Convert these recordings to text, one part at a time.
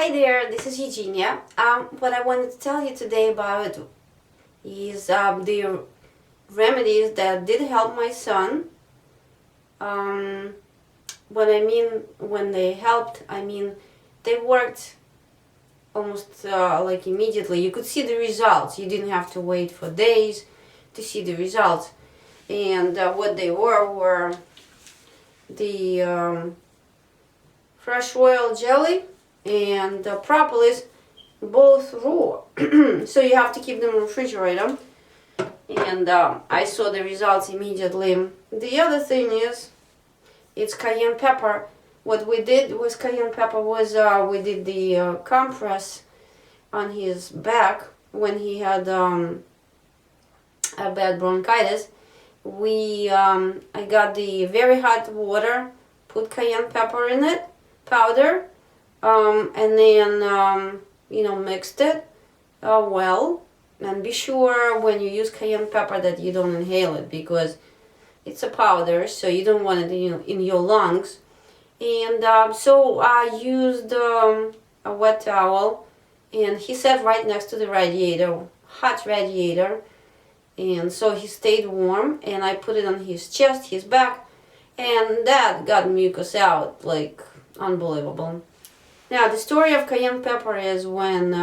Hi there, this is Eugenia. What I wanted to tell you today about is the remedies that did help my son. Um, what I mean when they helped, I mean they worked almost like immediately. You could see the results. You didn't have to wait for days to see the results. And what they were the fresh oil jelly and propolis, both raw. So you have to keep them in the refrigerator. And I saw the results immediately. The other thing is, it's cayenne pepper. What we did with cayenne pepper was we did the compress on his back when he had a bad bronchitis. I got the very hot water, put cayenne pepper in it, powder, and then mixed it well. And be sure when you use cayenne pepper that you don't inhale it, because it's a powder, so you don't want it in your lungs. And so I used a wet towel, and he sat right next to the radiator, hot radiator, and so he stayed warm, and I put it on his chest, his back, and that got mucus out like unbelievable. Now the story of cayenne pepper is when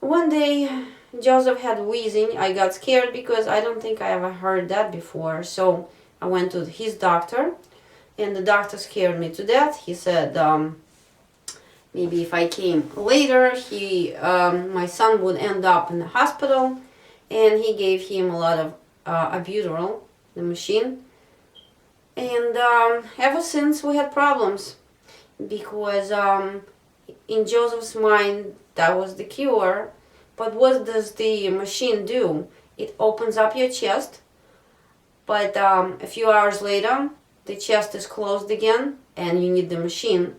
one day Joseph had wheezing. I got scared because I don't think I ever heard that before. So I went to his doctor, and the doctor scared me to death. He said maybe if I came later, my son would end up in the hospital, and he gave him a lot of albuterol, the machine. And ever since we had problems, because in Joseph's mind that was the cure. But what does the machine do? It opens up your chest, but a few hours later the chest is closed again and you need the machine.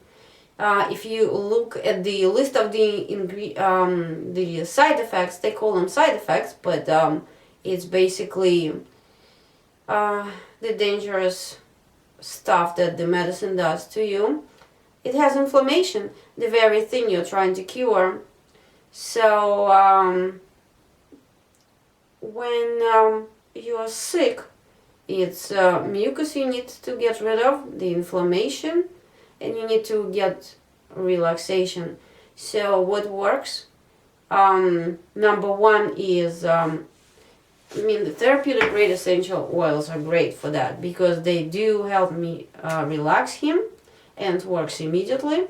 If you look at the list of the side effects, they call them side effects, but it's basically the dangerous stuff that the medicine does to you. It has inflammation, the very thing you're trying to cure. So when you are sick, it's mucus you need to get rid of, the inflammation, and you need to get relaxation. So what works? Number one is, the therapeutic grade essential oils are great for that, because they do help me relax him, and it works immediately.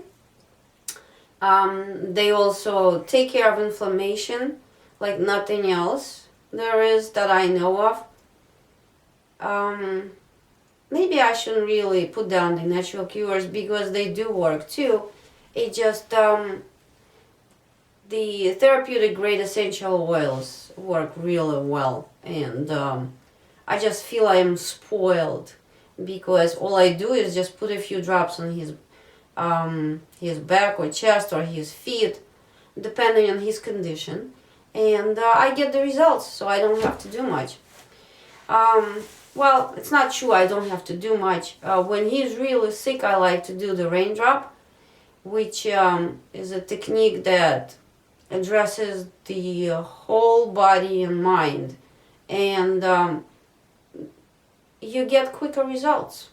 They also take care of inflammation like nothing else there is that I know of. Maybe I shouldn't really put down the natural cures, because they do work too. It just the therapeutic grade essential oils work really well, and I just feel I'm spoiled, because all I do is just put a few drops on his back or chest or his feet, depending on his condition, and I get the results, so I don't have to do much. Well, it's not true, I don't have to do much. When he's really sick, I like to do the raindrop, which is a technique that addresses the whole body and mind, and you get quicker results,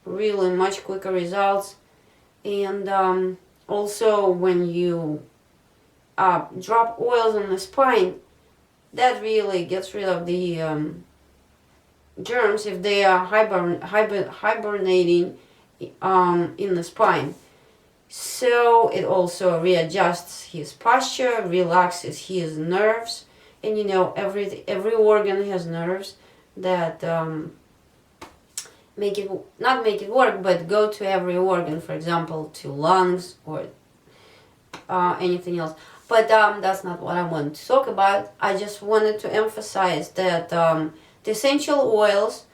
really much quicker results. And also when you drop oils on the spine, that really gets rid of the germs if they are hibernating in the spine. So it also readjusts his posture, relaxes his nerves, and every organ has nerves that not make it work, but go to every organ, for example, to lungs or anything else. But that's not what I wanted to talk about. I just wanted to emphasize that the essential oils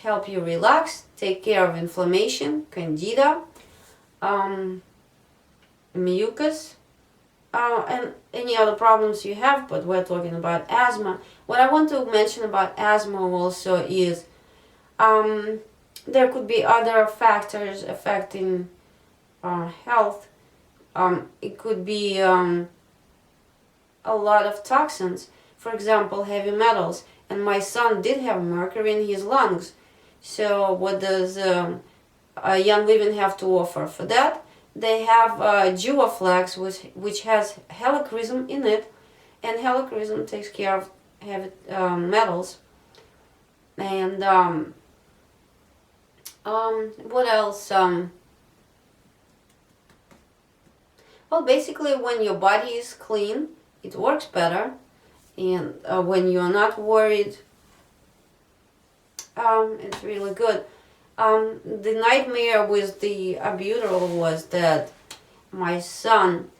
help you relax, take care of inflammation, candida, mucus, and any other problems you have, but we're talking about asthma. What I want to mention about asthma also is there could be other factors affecting health It could be a lot of toxins, for example, heavy metals. And my son did have mercury in his lungs. So what does Young Living have to offer? For that, they have Duoflex, which has helichrysum in it, and helichrysum takes care of heavy metals. And what else? Well, basically, when your body is clean, it works better, and when you're not worried, it's really good. The nightmare with the albuterol was that my son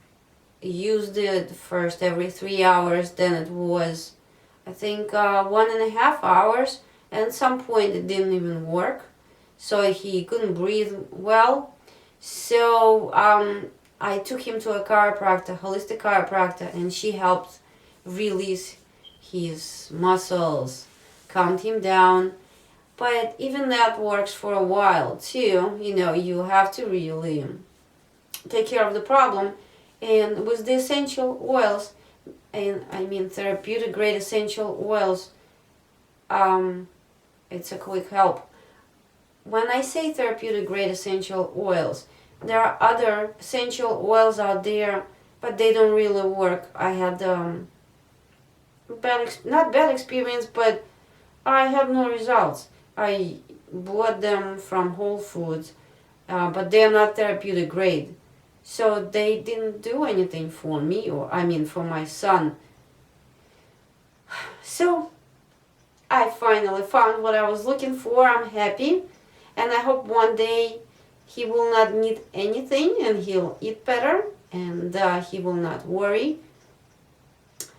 used it first every 3 hours, then it was, I think, 1.5 hours, and at some point it didn't even work, so he couldn't breathe well. So I took him to a chiropractor, holistic chiropractor, and she helped release his muscles, calmed him down. But even that works for a while too. You know, you have to really take care of the problem. And with the essential oils, and I mean therapeutic grade essential oils, it's a quick help. When I say therapeutic grade essential oils, there are other essential oils out there, but they don't really work. I had not bad experience, but I had no results. I bought them from Whole Foods, but they're not therapeutic grade. So they didn't do anything for me, or I mean for my son. So I finally found what I was looking for. I'm happy, and I hope one day he will not need anything and he'll eat better, and he will not worry.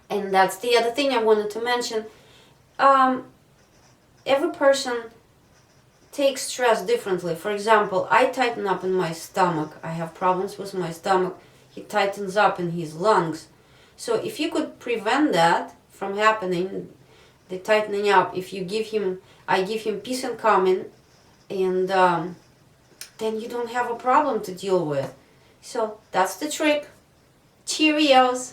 And that's the other thing I wanted to mention. Every person takes stress differently. For example, I tighten up in my stomach. I have problems with my stomach. He tightens up in his lungs. So if you could prevent that from happening, the tightening up, if you give him, I give him peace and calming, and then you don't have a problem to deal with. So that's the trick. Cheerios!